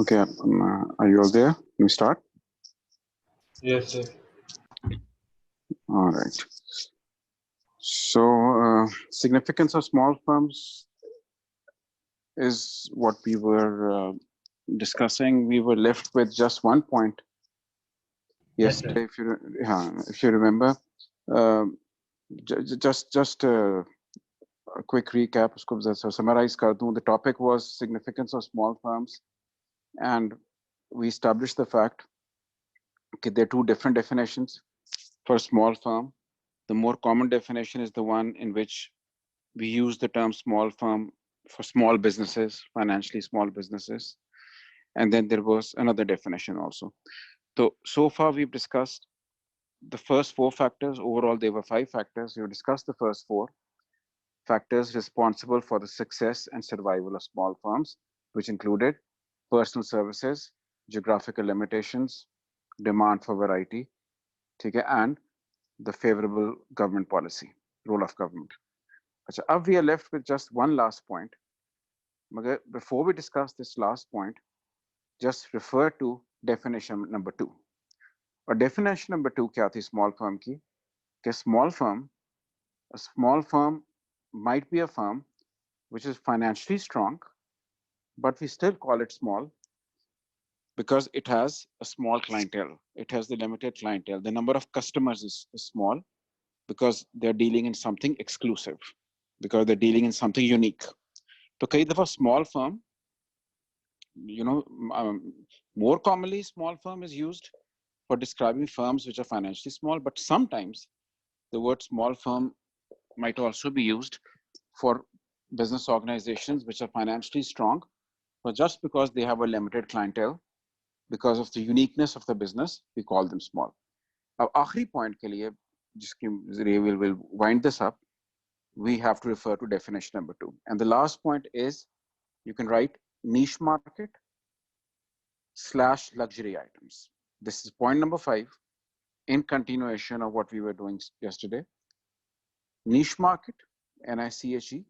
Okay, are you all there? Can we start? Yes, yes. All right. So, significance of small firms is what we were discussing. We were left with just one point Yes, sir. yesterday. If you remember, um, just a quick recap. So summarize कर दूं. The topic was significance of small firms, and we established the fact that there are two different definitions for a small firm. The more common definition is the one in which we use the term small firm for small businesses, financially small businesses. And then there was another definition also. So far we've discussed the first four factors. Overall, there were 5 factors. We've discussed the first 4 factors responsible for the success and survival of small firms, which included personal services, geographical limitations, demand for variety, and the favorable government policy, role of government. So now we are left with just one last point. Before we discuss this last point, just refer to definition number 2. Or definition number 2 क्या थी small firm की? कि a small firm might be a firm which is financially strong, but we still call it small because it has a small clientele. It has the limited clientele. The number of customers is small because they're dealing in something exclusive, because they're dealing in something unique. So कई दफा small firm, more commonly small firm is used for describing firms which are financially small, but sometimes the word small firm might also be used for business organizations which are financially strong, but just because they have a limited clientele, because of the uniqueness of the business, we call them small. Now, आखिरी point के लिए, जिसके will wind this up, we have to refer to definition number 2. And the last point is, you can write niche market / luxury items. This is point number 5 in continuation of what we were doing yesterday. Niche market, NICHE,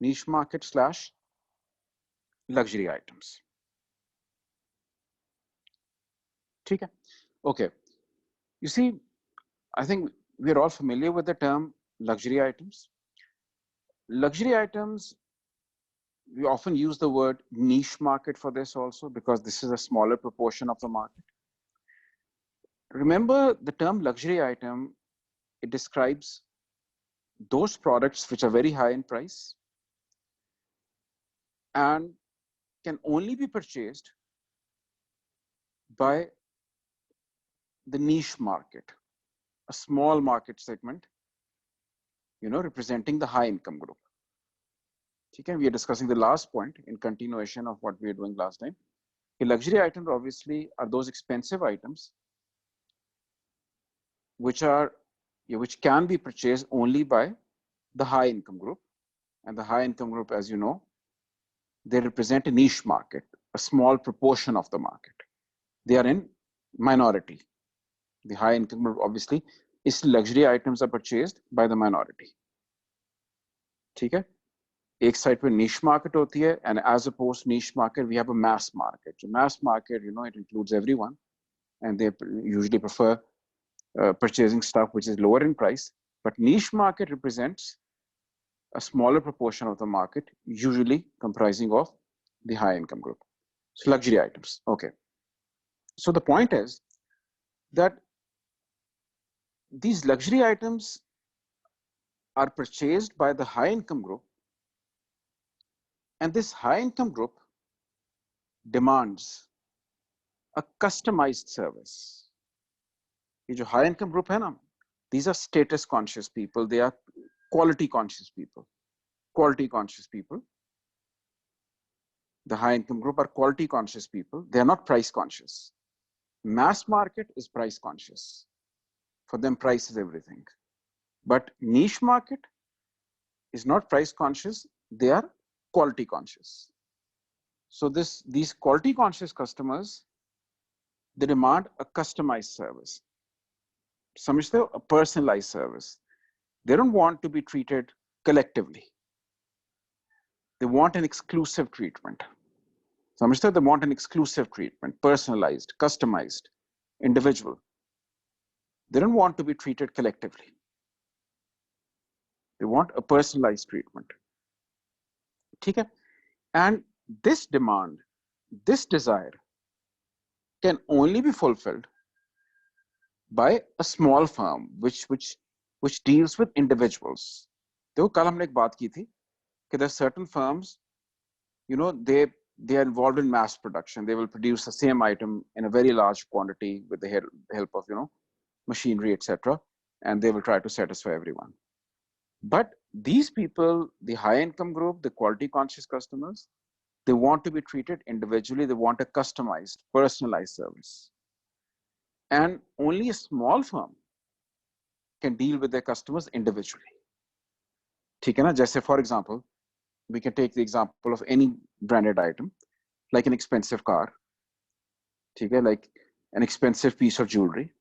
niche market / luxury items. Okay. You see, I think we're all familiar with the term luxury items. Luxury items, we often use the word niche market for this also because this is a smaller proportion of the market. Remember the term luxury item, it describes those products which are very high in price and can only be purchased by the niche market, a small market segment, representing the high income group. Okay, we are discussing the last point in continuation of what we were doing last time. The luxury items obviously are those expensive items which can be purchased only by the high income group. And the high income group, as you know, they represent a niche market, a small proportion of the market. They are in minority. The high income group, obviously, is luxury items are purchased by the minority. Okay? एक side पे niche market होती है, and as opposed to niche market, we have a mass market. So mass market, it includes everyone, and they usually prefer purchasing stuff which is lower in price. But niche market represents a smaller proportion of the market, usually comprising of the high income group. So luxury items. Okay. So the point is that these luxury items are purchased by the high income group, and this high income group demands a customized service. ये जो high income group है ना, these are status conscious people, they are quality conscious people. The high income group are quality conscious people. They are not price conscious. Mass market is price conscious. For them, price is everything. But niche market is not price conscious. They are quality conscious. So these quality conscious customers, they demand a customized service. समझते हो? A personalized service. They don't want to be treated collectively. They want an exclusive treatment. समझते हो? They want an exclusive treatment, personalized, customized, individual. They don't want to be treated collectively. They want a personalized treatment. ठीक है? And this demand, this desire can only be fulfilled by a small firm which deals with individuals. देखो कल हमने एक बात की थी कि there are certain firms, you know, they are involved in mass production. They will produce the same item in a very large quantity with the help of, you know, machinery, etc. And they will try to satisfy everyone. But these people, the high income group, the quality conscious customers, they want to be treated individually. They want a customized, personalized service. And only a small firm can deal with their customers individually. ठीक है ना? जैसे for example, we can take the example of any branded item, like an expensive car, ठीक है, like an expensive piece of jewelry.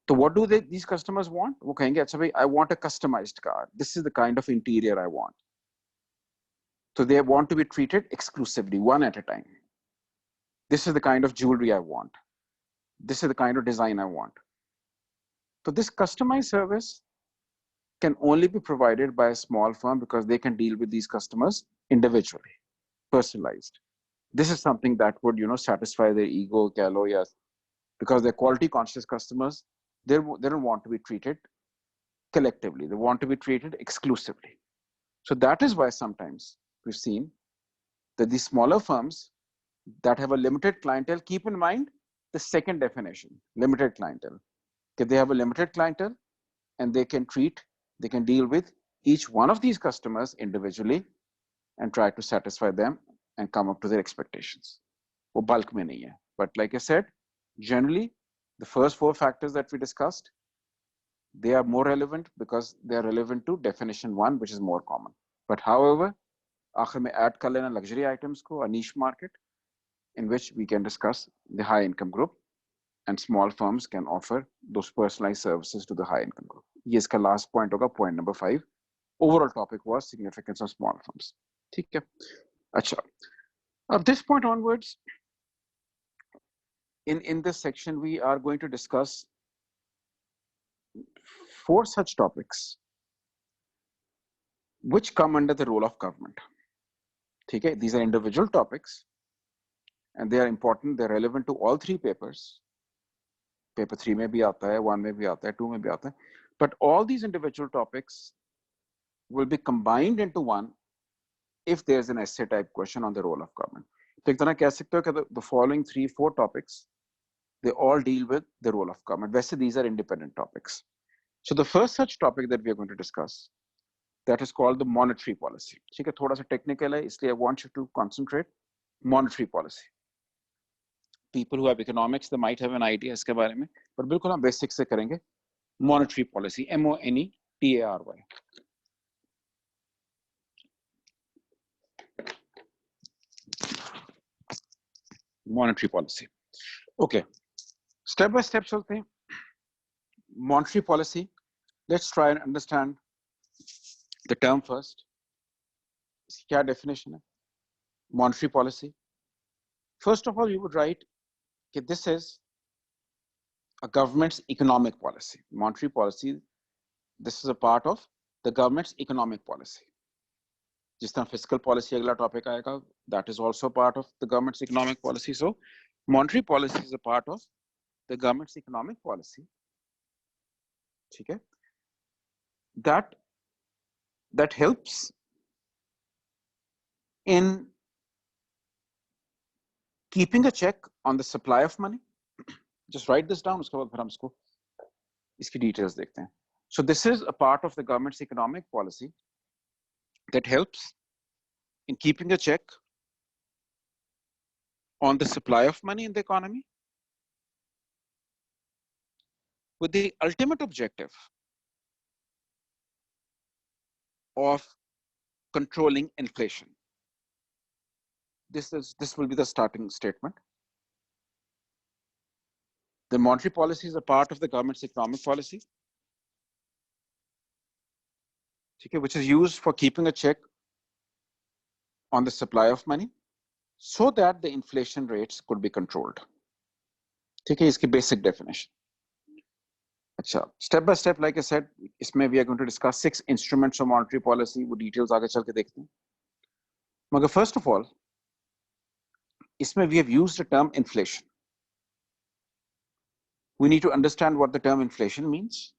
So what do these customers want? वो कहेंगे अच्छा भाई, I want a customized car. This is the kind of interior I want. So they want to be treated exclusively, one at a time. This is the kind of jewelry I want. This is the kind of design I want. So this customized service can only be provided by a small firm because they can deal with these customers individually, personalized. This is something that would, you know, satisfy their ego, yes, because they're quality conscious customers. They don't want to be treated collectively. They want to be treated exclusively. So that is why sometimes we've seen that these smaller firms that have a limited clientele, keep in mind the second definition, limited clientele. If they have a limited clientele and they can deal with each one of these customers individually and try to satisfy them and come up to their expectations. वो bulk में नहीं है. But like I said, generally, the first four factors that we discussed, they are more relevant because they are relevant to definition one, which is more common. But however, आखिर में add कर लेना luxury items को, a niche market, in which we can discuss the high income group, and small firms can offer those personalized services to the high income group. ये इसका last point होगा, point number 5. Overall topic was significance of small firms. ठीक है? अच्छा. At this point onwards, in this section, we are going to discuss 4 such topics which come under the role of government. Okay, these are individual topics and they are important. They're relevant to all 3 papers. Paper 3 में भी आता है, 1 में भी आता है, 2 में भी आता है. But all these individual topics will be combined into one if there's an essay type question on the role of government. तो एक तरह कह सकते हो कि the following 3-4 topics, they all deal with the role of government. West, these are independent topics. So the first such topic that we are going to discuss, that is called the monetary policy. ठीक है, थोड़ा सा technical है, इसलिए I want you to concentrate. Monetary policy. People who have economics, they might have an idea इसके बारे में, but बिल्कुल हम basic से करेंगे. Monetary policy, MONETARY. Monetary policy. Okay, step by step चलते हैं. Monetary policy. Let's try and understand the term first. क्या definition है? Monetary policy. First of all, you would write that this is a government's economic policy. Monetary policy, this is a part of the government's economic policy. जिस तरह fiscal policy अगला topic आएगा, that is also part of the government's economic policy. So monetary policy is a part of the government's economic policy. ठीक है? That helps in keeping a check on the supply of money. Just write this down, उसके बाद फिर हम इसको इसकी details देखते हैं. So this is a part of the government's economic policy that helps in keeping a check on the supply of money in the economy with the ultimate objective of controlling inflation. This will be the starting statement. The monetary policy is a part of the government's economic policy, which is used for keeping a check on the supply of money so that the inflation rates could be controlled. ठीक है, इसकी basic definition. अच्छा, step by step, like I said, इसमें we are going to discuss 6 instruments of monetary policy. वो details आगे चल के देखते हैं. मगर first of all, इसमें we have used the term inflation. We need to understand what the term inflation means.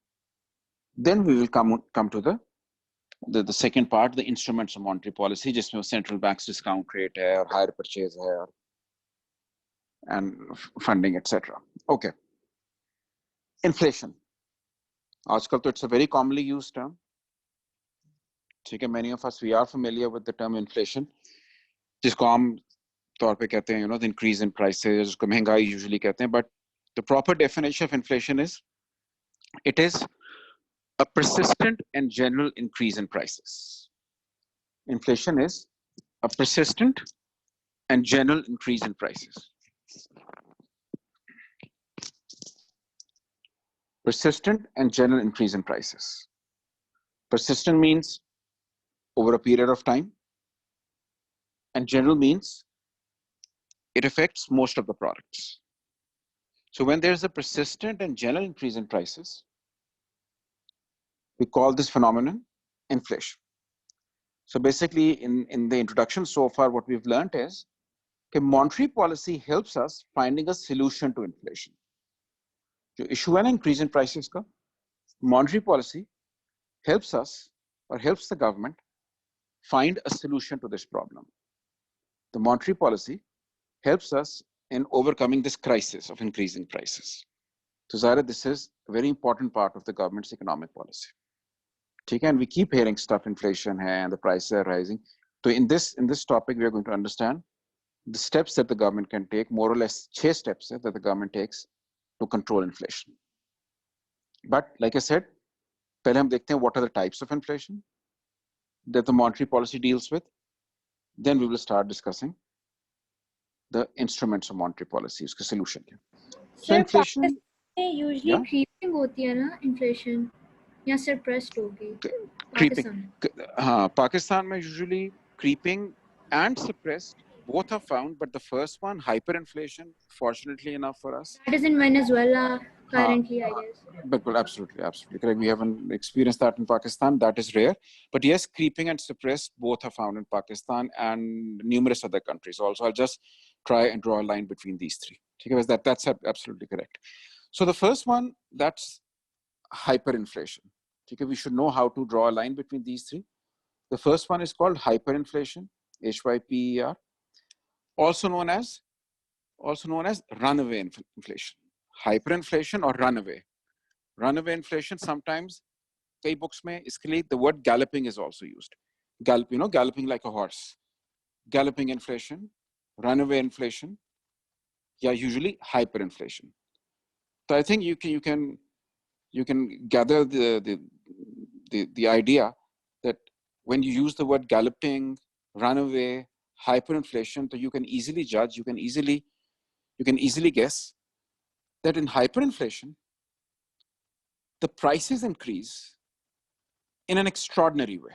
Then we will come to the second part, the instruments of monetary policy, जिसमें central bank's discount rate है और higher purchase है and funding, etc. Okay. Inflation. आजकल तो it's a very commonly used term. ठीक है, many of us we are familiar with the term inflation, जिसको आम तौर पे कहते हैं, the increase in prices, जिसको महंगाई usually कहते हैं. But the proper definition of inflation is, it is a persistent and general increase in prices. Inflation is a persistent and general increase in prices. Persistent and general increase in prices. Persistent means over a period of time, and general means it affects most of the products. So when there's a persistent and general increase in prices, we call this phenomenon inflation. So basically, in the introduction so far, what we've learned is that monetary policy helps us finding a solution to inflation. जो issue है ना increase in prices का, monetary policy helps us or helps the government find a solution to this problem. The monetary policy helps us in overcoming this crisis of increasing prices. So Zara, this is a very important part of the government's economic policy. Okay, and we keep hearing stuff, inflation and the prices are rising. So in this topic, we are going to understand the steps that the government can take, more or less 6 steps that the government takes to control inflation. But like I said, पहले हम देखते हैं what are the types of inflation that the monetary policy deals with. Then we will start discussing the instruments of monetary policy, उसके solution. So inflation usually creeping होती है ना inflation या suppressed होगी. Creeping. हाँ, Pakistan में usually creeping and suppressed both are found, but the first one, hyperinflation, fortunately enough for us. That is in Venezuela currently, I guess. But absolutely correct. We haven't experienced that in Pakistan. That is rare. But yes, creeping and suppressed both are found in Pakistan and numerous other countries also. I'll just try and draw a line between these 3. Because that's absolutely correct. So the first one, that's hyperinflation. Okay, we should know how to draw a line between these 3. The first one is called hyperinflation, HYPER, also known as runaway inflation. Hyperinflation or runaway. Runaway inflation, sometimes kei books mein iske liye the word galloping is also used. Galloping like a horse. Galloping inflation, runaway inflation, yeah, usually hyperinflation. So I think you can gather the idea that when you use the word galloping, runaway, hyperinflation, so you can easily judge, you can easily guess that in hyperinflation, the prices increase in an extraordinary way.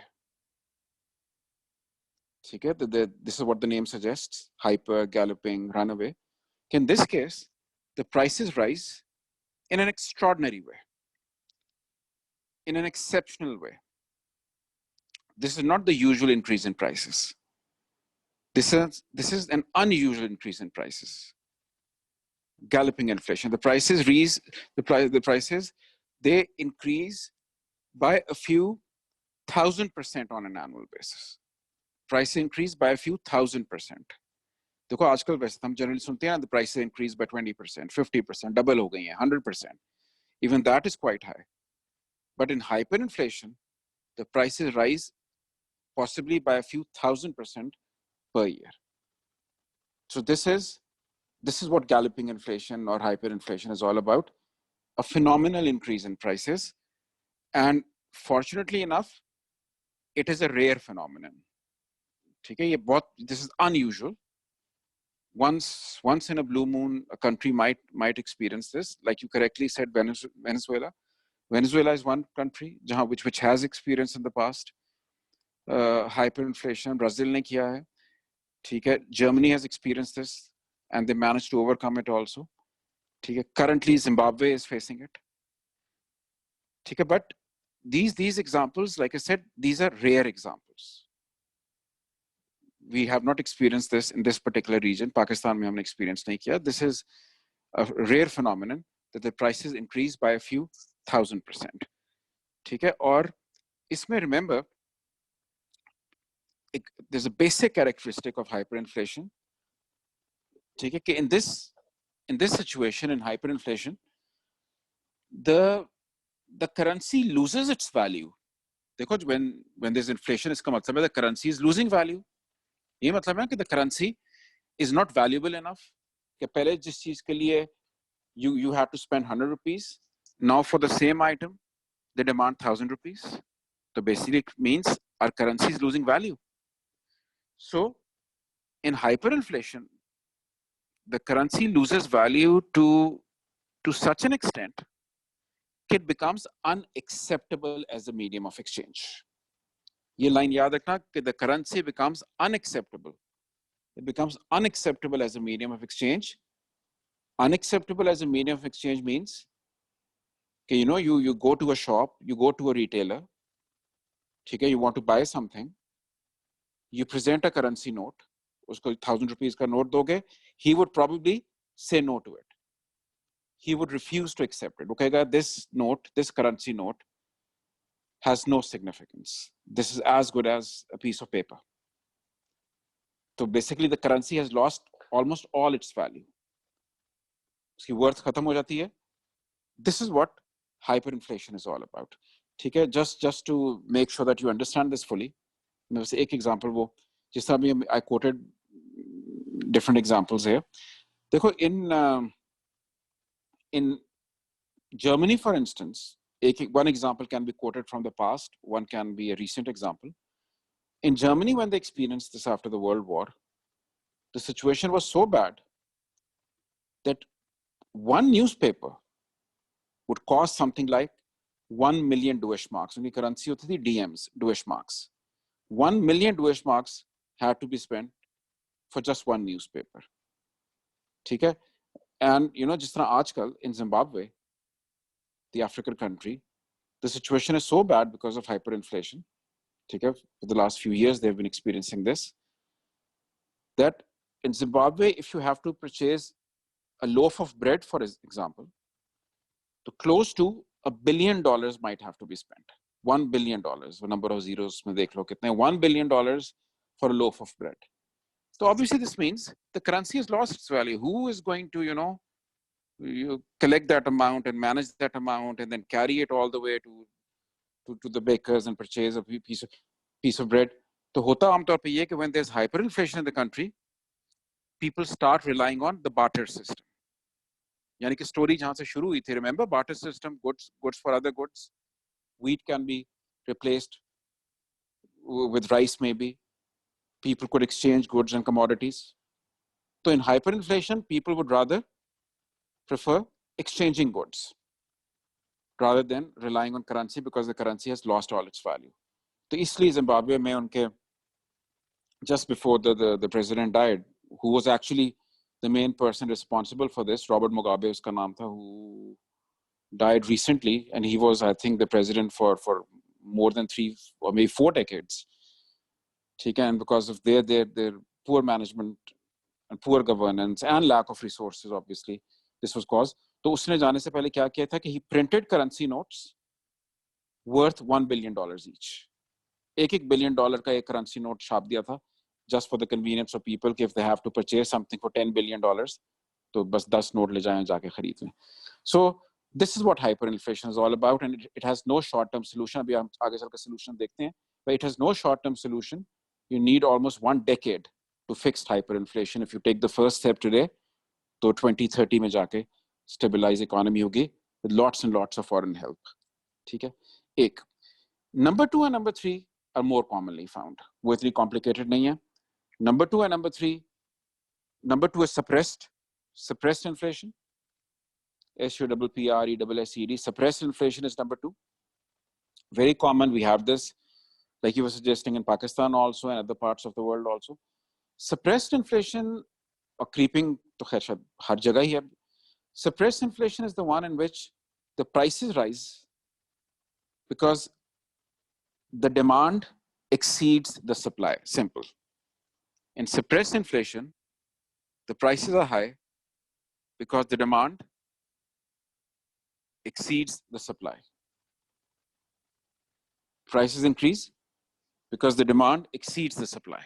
Okay? This is what the name suggests, hyper, galloping, runaway. In this case, the prices rise in an extraordinary way, in an exceptional way. This is not the usual increase in prices. This is an unusual increase in prices. Galloping inflation. The prices they increase by a few 1,000% on an annual basis. Price increase by a few 1,000%. देखो आजकल वैसे हम generally सुनते हैं the prices increase by 20%, 50%, double हो गई हैं, 100%. Even that is quite high. But in hyperinflation, the prices rise possibly by a few 1,000% per year. So this is what galloping inflation or hyperinflation is all about, a phenomenal increase in prices. And fortunately enough, it is a rare phenomenon. Okay, this is unusual. Once in a blue moon, a country might experience this. Like you correctly said, Venezuela. Venezuela is one country which has experienced in the past hyperinflation. Brazil ne kiya hai. ठीक है, Germany has experienced this and they managed to overcome it also. ठीक है, currently Zimbabwe is facing it. ठीक है, but these examples, like I said, these are rare examples. We have not experienced this in this particular region. Pakistan mein humne experience nahi kiya. This is a rare phenomenon that the prices increase by a few 1000%. ठीक है, और इसमें remember, there's a basic characteristic of hyperinflation. ठीक है, कि in this situation, in hyperinflation, the currency loses its value. देखो, when there's inflation, इसका मतलब है the currency is losing value. ये मतलब है कि the currency is not valuable enough. कि पहले जिस चीज के लिए you had to spend 100 rupees, now for the same item they demand 1000 rupees. So basically it means our currency is losing value. So in hyperinflation, the currency loses value to such an extent that it becomes unacceptable as a medium of exchange. ये line याद रखना कि the currency becomes unacceptable. It becomes unacceptable as a medium of exchange. Unacceptable as a medium of exchange means, okay, you go to a shop, you go to a retailer, okay, you want to buy something, you present a currency note, usko 1000 rupees ka note doge, he would probably say no to it. He would refuse to accept it. Okay, this note, this currency note has no significance. This is as good as a piece of paper. So basically the currency has lost almost all its value. उसकी worth खत्म हो जाती है. This is what hyperinflation is all about. ठीक है, just to make sure that you understand this fully. मैं बस एक example वो जिस तरह भी I quoted different examples here. देखो, in Germany, for instance, one example can be quoted from the past, one can be a recent example. In Germany, when they experienced this after the World War, the situation was so bad that one newspaper would cost something like 1 million Deutschmarks. Unki currency hoti thi DMs, Deutschmarks. 1 million Deutschmarks had to be spent for just one newspaper. ठीक है? And जिस तरह आजकल in Zimbabwe, the African country, the situation is so bad because of hyperinflation. ठीक है? For the last few years, they've been experiencing this. That in Zimbabwe, if you have to purchase a loaf of bread, for example, to close to $1 billion might have to be spent. $1 billion, the number of zeros mein dekh lo kitne, $1 billion for a loaf of bread. So obviously this means the currency has lost its value. Who is going to, you collect that amount and manage that amount and then carry it all the way to the bakers and purchase a piece of bread? So hota aamtaur pe ye ki when there's hyperinflation in the country, people start relying on the barter system. यानी कि story जहां से शुरू हुई थी, remember barter system, goods for other goods. Wheat can be replaced with rice maybe. People could exchange goods and commodities. So in hyperinflation, people would rather prefer exchanging goods rather than relying on currency because the currency has lost all its value. So इसलिए Zimbabwe में उनके just before the president died, who was actually the main person responsible for this, Robert Mugabe उसका नाम था, who died recently, and he was, I think, the president for more than 3 or maybe 4 decades. And because of their poor management and poor governance and lack of resources, obviously, this was caused. तो उसने जाने से पहले क्या किया था कि he printed currency notes worth $1 billion each. $1 billion का एक currency note छाप दिया था, just for the convenience of people कि if they have to purchase something for $10 billion, तो बस 10 note ले जाएं जाके खरीद लें. So this is what hyperinflation is all about, and it has no short-term solution. अभी हम आगे चल के solution देखते हैं, but it has no short-term solution. You need almost 1 decade to fix hyperinflation. If you take the first step today, तो 2030 में जाके stabilize economy होगी with lots and lots of foreign help. ठीक है? एक. Number 2 and number 3 are more commonly found. वो इतनी complicated नहीं है. Number 2 and number 3. Number 2 is suppressed inflation. SUPPRESSED. Suppressed inflation is number 2. Very common. We have this, like you were suggesting, in Pakistan also and other parts of the world also. Suppressed inflation or creeping, तो खैर शायद हर जगह ही है. Suppressed inflation is the one in which the prices rise because the demand exceeds the supply. Simple. In suppressed inflation, the prices are high because the demand exceeds the supply. Prices increase because the demand exceeds the supply.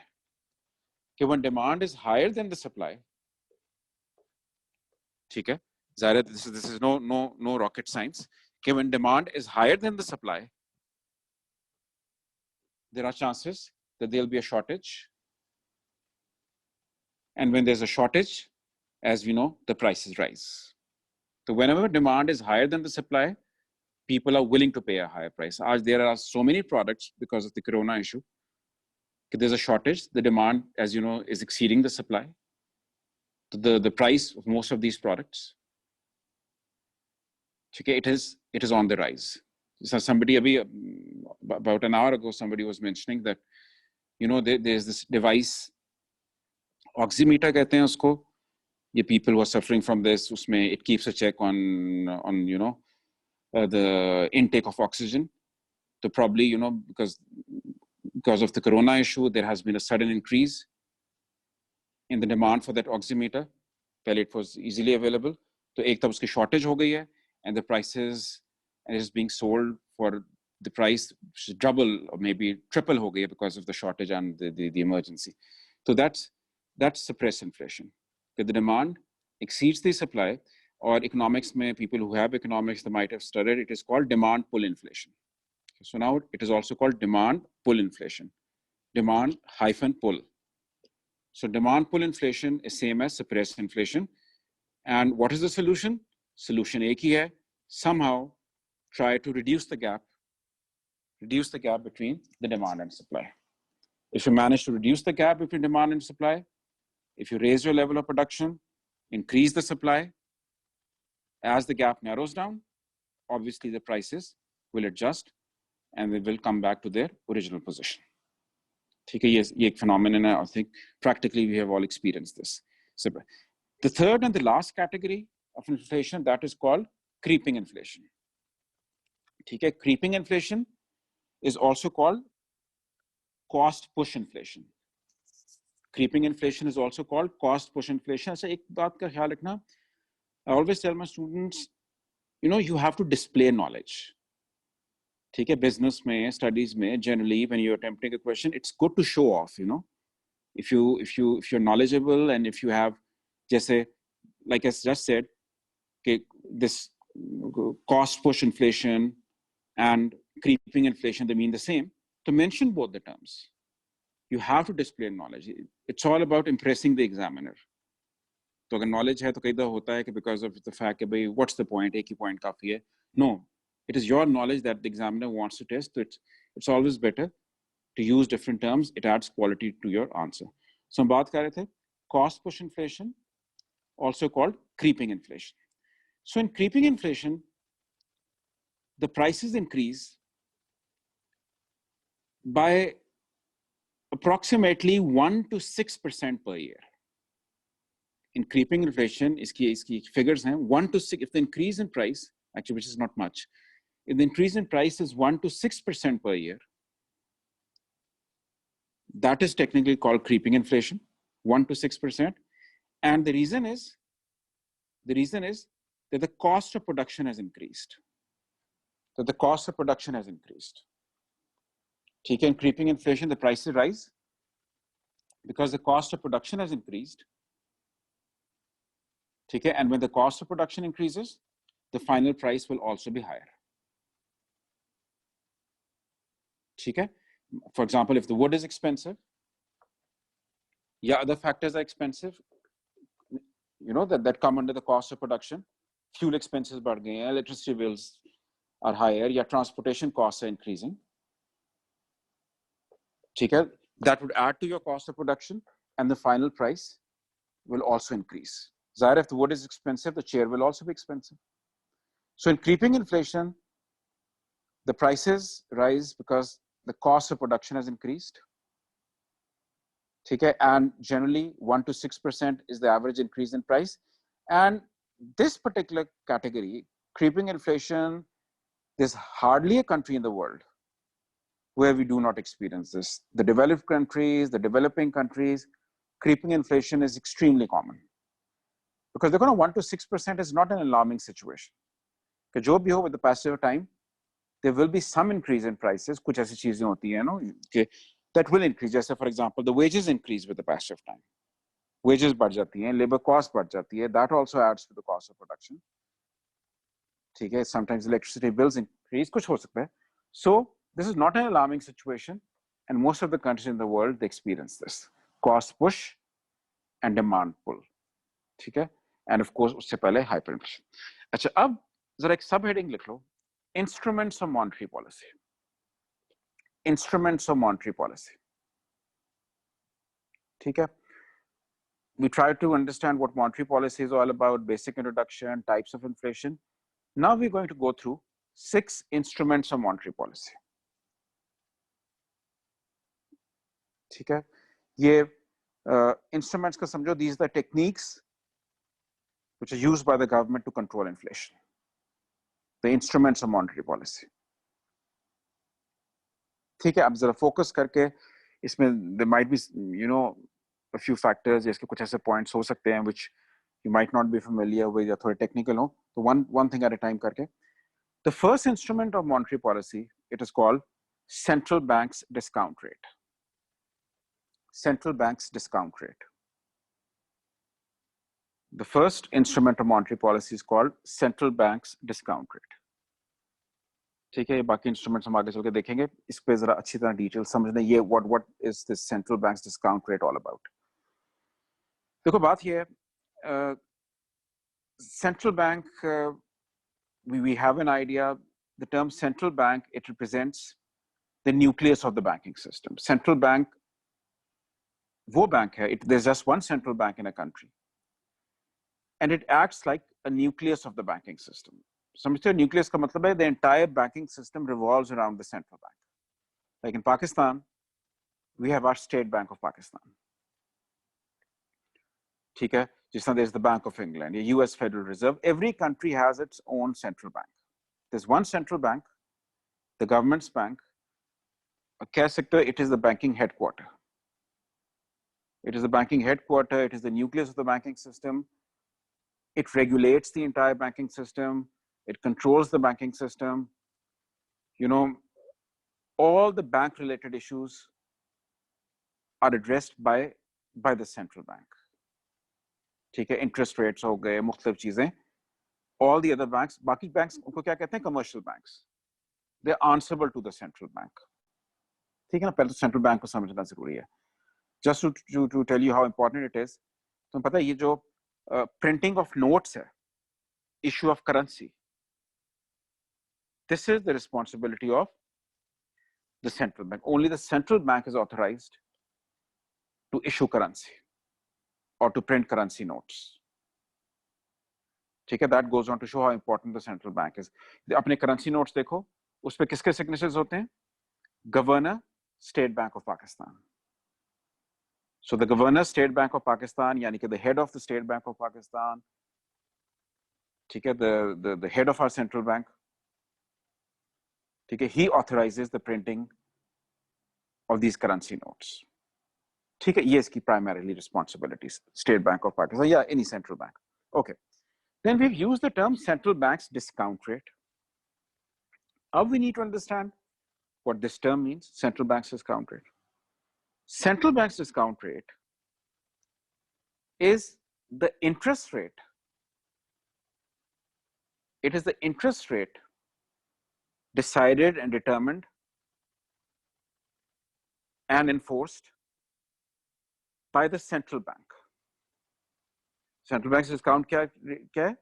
Okay, when demand is higher than the supply, okay, this is no rocket science. Okay, when demand is higher than the supply, there are chances that there'll be a shortage. And when there's a shortage, as we know, the prices rise. So whenever demand is higher than the supply, people are willing to pay a higher price. As there are so many products because of the corona issue, there's a shortage. The demand, as you know, is exceeding the supply. The price of most of these products, okay, it is on the rise. So somebody about an hour ago, somebody was mentioning that, you know, there's this device, oximeter कहते हैं उसको. The people who are suffering from this, उसमें it keeps a check on you know, the intake of oxygen. So probably, you know, because of the corona issue, there has been a sudden increase in the demand for that oximeter. Pehले it was easily available. So एक तब उसकी shortage हो गई है, and the prices is being sold for the price double or maybe triple हो गई है because of the shortage and the emergency. So that's suppressed inflation. The demand exceeds the supply, or economics mein, people who have economics, they might have studied, it is called demand pull inflation. So now it is also called demand pull inflation. Demand hyphen pull. So demand pull inflation is same as suppressed inflation. And what is the solution? Solution एक ही है. Somehow try to reduce the gap between the demand and supply. If you manage to reduce the gap between demand and supply, if you raise your level of production, increase the supply, as the gap narrows down, obviously the prices will adjust and they will come back to their original position. ठीक है, ये एक phenomenon है. I think practically we have all experienced this. So the third and the last category of inflation, that is called creeping inflation. ठीक है, creeping inflation is also called cost push inflation. Creeping inflation is also called cost push inflation. अच्छा एक बात का ख्याल रखना, I always tell my students, you know, you have to display knowledge. ठीक है, business में, studies में, generally when you're attempting a question, it's good to show off, you know. If you're knowledgeable and if you have, जैसे, like I just said, okay, this cost push inflation and creeping inflation, they mean the same. To mention both the terms, you have to display knowledge. It's all about impressing the examiner. तो अगर knowledge है तो कई दफा होता है कि because of the fact कि भाई what's the point, एक ही point काफी है. No, it is your knowledge that the examiner wants to test. So it's always better to use different terms. It adds quality to your answer. So हम बात कर रहे थे cost push inflation, also called creeping inflation. So in creeping inflation, the prices increase by approximately 1 to 6% per year. In creeping inflation, iski figures hain 1 to 6. If the increase in price, actually, which is not much, if the increase in price is 1 to 6% per year, that is technically called creeping inflation, 1 to 6%. And the reason is that the cost of production has increased. So the cost of production has increased. Okay, in creeping inflation, the prices rise because the cost of production has increased. Okay, and when the cost of production increases, the final price will also be higher. Okay, for example, if the wood is expensive, yeah, other factors are expensive, you know, that come under the cost of production. Fuel expenses बढ़ गए हैं, electricity bills are higher, yeah, transportation costs are increasing. Okay, that would add to your cost of production, and the final price will also increase. Zahir, if the wood is expensive, the chair will also be expensive. So in creeping inflation, the prices rise because the cost of production has increased. Okay, and generally 1 to 6% is the average increase in price. And this particular category, creeping inflation, there's hardly a country in the world where we do not experience this. The developed countries, the developing countries, creeping inflation is extremely common. Because they're going to 1 to 6% is not an alarming situation. Because jo bhi ho, with the passage of time, there will be some increase in prices. Kuch aisi cheezein hoti hain, no? That will increase. Just for example, the wages increase with the passage of time. Wages बढ़ जाती हैं, labor cost बढ़ जाती है. That also adds to the cost of production. ठीक है, sometimes electricity bills increase, कुछ हो सकता है. So this is not an alarming situation, and most of the countries in the world they experience this cost push and demand pull. ठीक है, and of course उससे पहले hyperinflation. अच्छा, अब जरा एक सब हेडिंग लिख लो, instruments of monetary policy. Instruments of monetary policy. ठीक है. We try to understand what monetary policy is all about, basic introduction, types of inflation. Now we're going to go through 6 instruments of monetary policy. ठीक है, ये instruments का समझो, these are the techniques which are used by the government to control inflation. The instruments of monetary policy. ठीक है, अब जरा focus करके इसमें there might be, you know, a few factors, इसके कुछ ऐसे points हो सकते हैं which you might not be familiar with या थोड़े technical हो, तो one thing at a time करके. The first instrument of monetary policy, it is called central bank's discount rate. Central bank's discount rate. The first instrument of monetary policy is called central bank's discount rate. ठीक है, ये बाकी instruments हम आगे चल के देखेंगे. इस पे जरा अच्छी तरह detail समझने, ये what is this central bank's discount rate all about. देखो बात ये है, central bank, we have an idea. The term central bank, it represents the nucleus of the banking system. Central bank, वो bank है, there's just one central bank in a country. And it acts like a nucleus of the banking system. समझते हो, nucleus का मतलब है the entire banking system revolves around the central bank. Like in Pakistan, we have our State Bank of Pakistan. ठीक है, जिस तरह there's the Bank of England, the US Federal Reserve. Every country has its own central bank. There's one central bank, the government's bank. कह सकते हो, it is the banking headquarter. It is the banking headquarter. It is the nucleus of the banking system. It regulates the entire banking system. It controls the banking system. You know, all the bank related issues are addressed by the central bank. ठीक है, interest rates हो गए, मुख्तलिफ चीजें. All the other banks, बाकी banks उनको क्या कहते हैं, commercial banks. They're answerable to the central bank. ठीक है ना, पहले तो central bank को समझना जरूरी है. Just to tell you how important it is, तो पता है ये जो printing of notes है, issue of currency, this is the responsibility of the central bank. Only the central bank is authorized to issue currency or to print currency notes. ठीक है, that goes on to show how important the central bank is. अपने currency notes देखो, उस पे किसके signatures होते हैं? Governor, State Bank of Pakistan. So the Governor, State Bank of Pakistan, यानी कि the head of the State Bank of Pakistan, ठीक है, the head of our central bank, ठीक है, he authorizes the printing of these currency notes. ठीक है, ये इसकी primarily responsibilities. State Bank of Pakistan, yeah, any central bank. Okay. Then we've used the term central bank's discount rate. Now we need to understand what this term means, central bank's discount rate. Central bank's discount rate is the interest rate. It is the interest rate decided and determined and enforced by the central bank. Central bank's discount क्या है?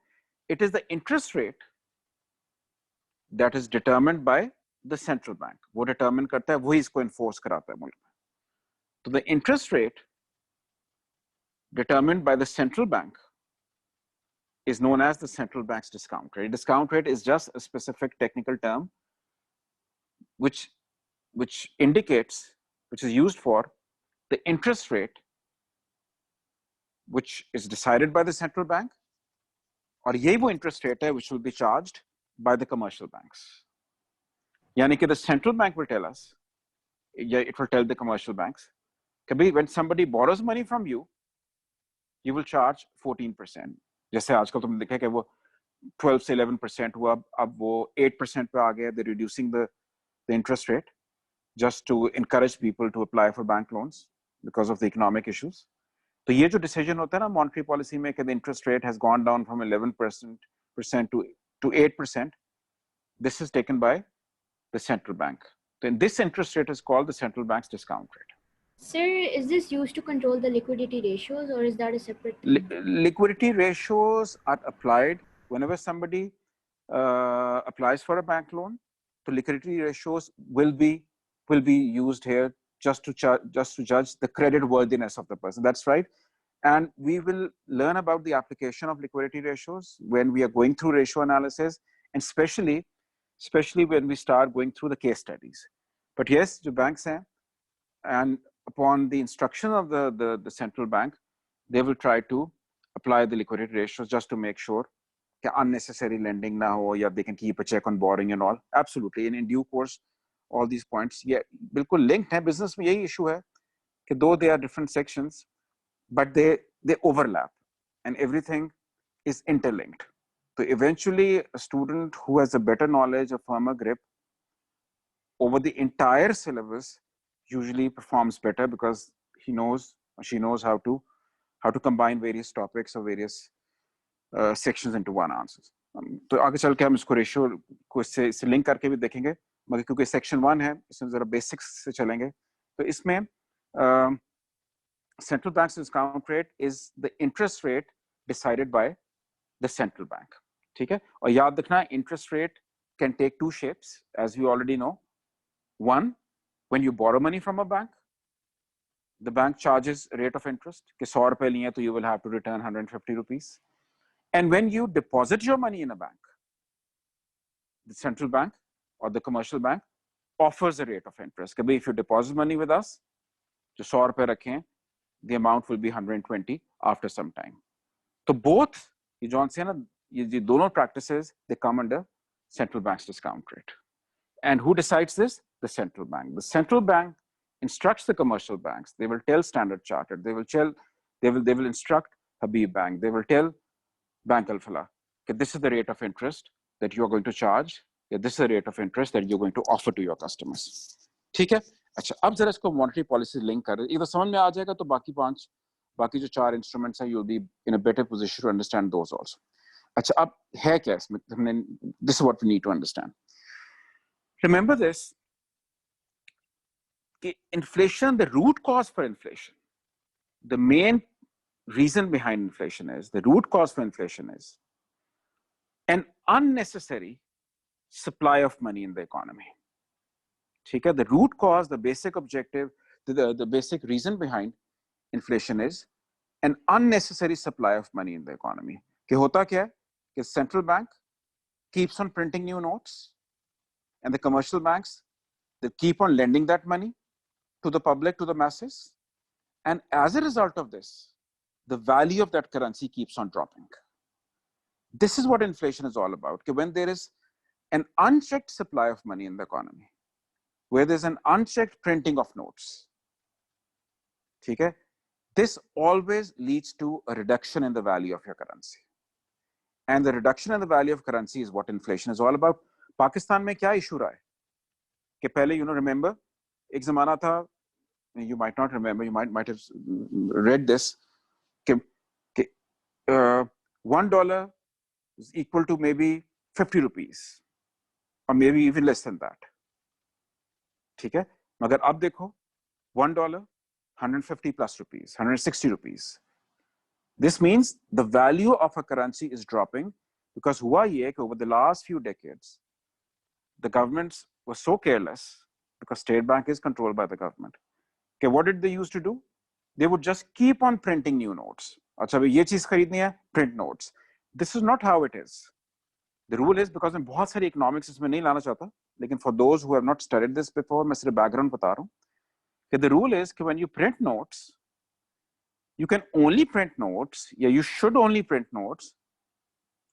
It is the interest rate that is determined by the central bank. वो determine करता है, वही इसको enforce कराता है मुल्क में. So the interest rate determined by the central bank is known as the central bank's discount rate. Discount rate is just a specific technical term which indicates, which is used for the interest rate which is decided by the central bank, और ये वो interest rate है which will be charged by the commercial banks. यानी कि the central bank will tell us, it will tell the commercial banks, कि when somebody borrows money from you, you will charge 14%. जैसे आजकल तुमने देखा कि वो 12 से 11% हुआ, अब वो 8% पे आ गया. They're reducing the interest rate just to encourage people to apply for bank loans because of the economic issues. तो ये जो decision होता है ना monetary policy में कि the interest rate has gone down from 11% to 8%, this is taken by the central bank. Then this interest rate is called the central bank's discount rate. Sir, is this used to control the liquidity ratios, or is that a separate thing? Liquidity ratios are applied whenever somebody applies for a bank loan. So liquidity ratios will be used here just to judge the credit worthiness of the person. That's right. And we will learn about the application of liquidity ratios when we are going through ratio analysis, and especially when we start going through the case studies. But yes, the banks हैं, and upon the instruction of the central bank, they will try to apply the liquidity ratios just to make sure that unnecessary lending na ho, या they can keep a check on borrowing and all. Absolutely, and in due course, all these points, yeah, बिल्कुल linked है. Business में यही issue है कि though they are different sections, but they overlap, and everything is interlinked. So eventually, a student who has a better knowledge, a firmer grip over the entire syllabus usually performs better because he knows or she knows how to combine various topics or various sections into one answer. तो आगे चल के हम इसको ratio को इससे link करके भी देखेंगे, मगर क्योंकि सेक्शन 1 है, इसमें जरा बेसिक्स से चलेंगे. तो इसमें central bank's discount rate is the interest rate decided by the central bank. ठीक है, और याद रखना, interest rate can take two shapes, as we already know. One, when you borrow money from a bank, the bank charges a rate of interest. कि 100 रुपए लिए तो you will have to return 150 rupees. And when you deposit your money in a bank, the central bank or the commercial bank offers a rate of interest. कि if you deposit money with us, जो 100 रुपए रखें, the amount will be 120 after some time. So both, ये जो से ना, ये दोनों practices, they come under central bank's discount rate. And who decides this? The central bank. The central bank instructs the commercial banks. They will tell Standard Chartered. They will instruct Habib Bank. They will tell Bank Al-Falah that this is the rate of interest that you are going to charge. That this is the rate of interest that you're going to offer to your customers. ठीक है? अच्छा, अब जरा इसको monetary policy link कर. इधर समझ में आ जाएगा तो बाकी जो 4 instruments हैं, you'll be in a better position to understand those also. अच्छा, अब है क्या इसमें? This is what we need to understand. Remember this, inflation, the root cause for inflation, the main reason behind inflation is, the root cause for inflation is an unnecessary supply of money in the economy. Okay? The root cause, the basic objective, the basic reason behind inflation is an unnecessary supply of money in the economy. कि होता क्या है कि central bank keeps on printing new notes, and the commercial banks, they keep on lending that money to the public, to the masses. And as a result of this, the value of that currency keeps on dropping. This is what inflation is all about. When there is an unchecked supply of money in the economy, where there's an unchecked printing of notes, okay, this always leads to a reduction in the value of your currency. And the reduction in the value of currency is what inflation is all about. Pakistan में क्या issue रहा है कि पहले, you know, remember, एक ज़माना था, you might not remember, you might have read this, कि $1 is equal to maybe 50 rupees, or maybe even less than that. ठीक है, मगर अब देखो, $1, 150 plus rupees, 160 rupees. This means the value of a currency is dropping because हुआ ये कि over the last few decades, the governments were so careless, because State Bank is controlled by the government. Okay, what did they used to do? They would just keep on printing new notes. अच्छा भाई ये चीज खरीदनी है, print notes. This is not how it is. The rule is, because मैं बहुत सारी economics इसमें नहीं लाना चाहता, लेकिन for those who have not studied this before, मैं सिर्फ background बता रहा हूँ Okay, the rule is when you print notes, you can only print notes, you should only print notes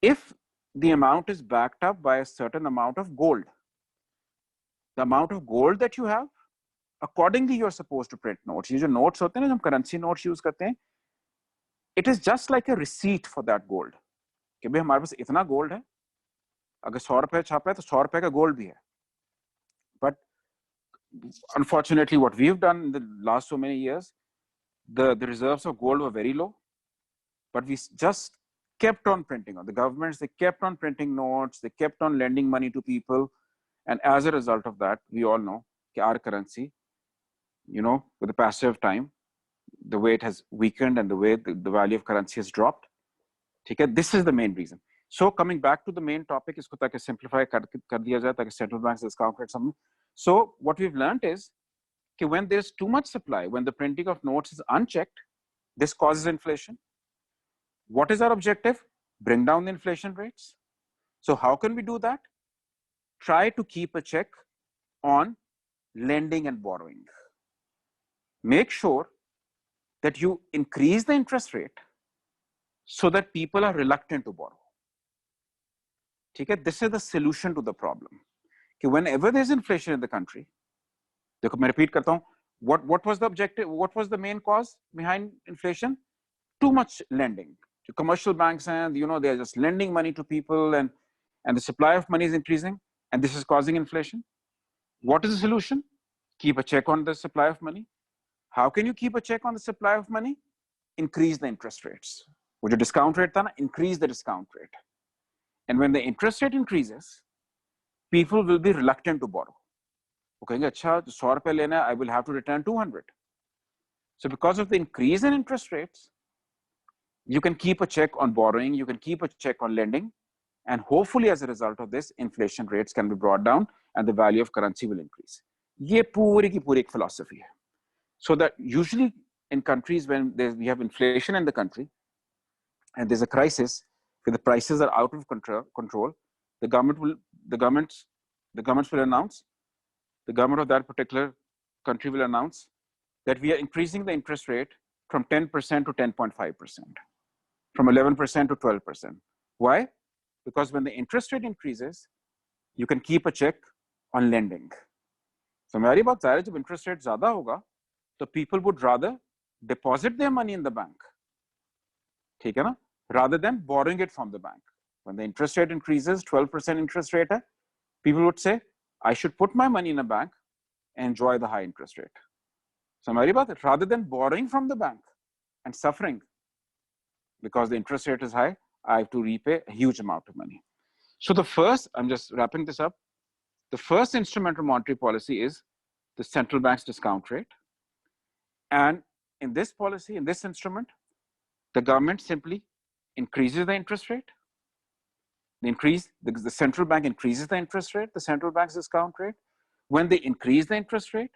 if the amount is backed up by a certain amount of gold. The amount of gold that you have, accordingly you're supposed to print notes. ये जो notes होते हैं ना, हम currency notes use करते हैं, it is just like a receipt for that gold. कि भाई हमारे पास इतना gold है, अगर 100 रुपए छापा है तो 100 रुपए का gold भी है. But unfortunately, what we've done in the last so many years, the reserves of gold were very low, but we just kept on printing. The governments, they kept on printing notes, they kept on lending money to people, and as a result of that, we all know that our currency, with the passage of time, the way it has weakened and the way the value of currency has dropped. Okay, this is the main reason. So coming back to the main topic, isko taaki simplify kar diya jaye, taaki central banks discount rate something. So what we've learned is that when there's too much supply, when the printing of notes is unchecked, this causes inflation. What is our objective? Bring down the inflation rates. So how can we do that? Try to keep a check on lending and borrowing. Make sure that you increase the interest rate so that people are reluctant to borrow. Okay? This is the solution to the problem. Okay, whenever there's inflation in the country, देखो मैं repeat करता हूँ, what was the objective? What was the main cause behind inflation? Too much lending. To commercial banks, and they're just lending money to people, and the supply of money is increasing, and this is causing inflation. What is the solution? Keep a check on the supply of money. How can you keep a check on the supply of money? Increase the interest rates. Would your discount rate tha na? Increase the discount rate. And when the interest rate increases, people will be reluctant to borrow. Okay, अच्छा, 100 रुपए लेना है, I will have to return 200. So because of the increase in interest rates, you can keep a check on borrowing, you can keep a check on lending, and hopefully as a result of this, inflation rates can be brought down and the value of currency will increase. ये पूरी की पूरी एक philosophy है. So that usually in countries when we have inflation in the country and there's a crisis where the prices are out of control, the government will announce, the government of that particular country will announce that we are increasing the interest rate from 10% to 10.5%, from 11% to 12%. Why? Because when the interest rate increases, you can keep a check on lending. So मेरी बात ज़ाहिर है, जब interest rate ज़्यादा होगा, so people would rather deposit their money in the bank, ठीक है ना, rather than borrowing it from the bank. When the interest rate increases, 12% interest rate hai, people would say, I should put my money in a bank and enjoy the high interest rate. So मेरी बात, rather than borrowing from the bank and suffering because the interest rate is high, I have to repay a huge amount of money. So the first, I'm just wrapping this up, the first instrument of monetary policy is the central bank's discount rate. And in this policy, in this instrument, the government simply increases the interest rate. The central bank increases the interest rate, the central bank's discount rate. When they increase the interest rate,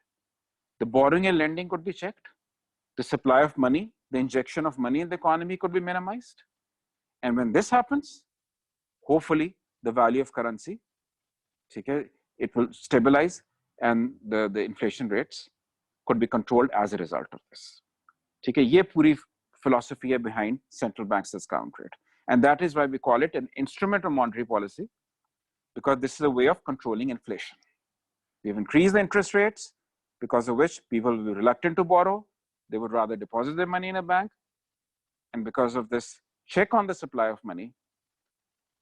the borrowing and lending could be checked. The supply of money, the injection of money in the economy could be minimized. And when this happens, hopefully the value of currency, it will stabilize and the inflation rates could be controlled as a result of this. ये पूरी philosophy behind central bank's discount rate. And that is why we call it an instrument of monetary policy, because this is a way of controlling inflation. We've increased the interest rates, because of which people will be reluctant to borrow. They would rather deposit their money in a bank. And because of this check on the supply of money,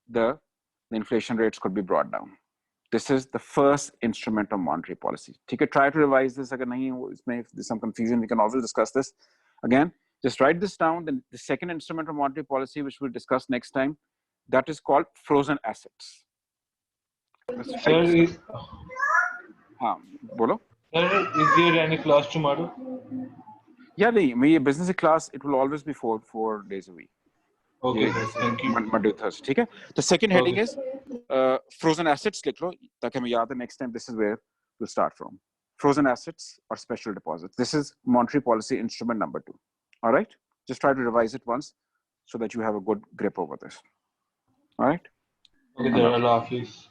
the inflation rates could be brought down. This is the first instrument of monetary policy. Try to revise this. If there's some confusion, we can always discuss this. Again, just write this down. Then the second instrument of monetary policy, which we'll discuss next time, that is called frozen assets. Sir, is Bolo? Sir, is there any class tomorrow? Yeah, my business class, it will always be 4 days a week. Okay, sir. Thank you. Monday to Thursday. Okay? The second heading Okay. is frozen assets. Next time, this is where we'll start from. Frozen assets or special deposits. This is monetary policy instrument number 2. All right? Just try to revise it once so that you have a good grip over this. All right? Okay, sir. Allah Hafiz.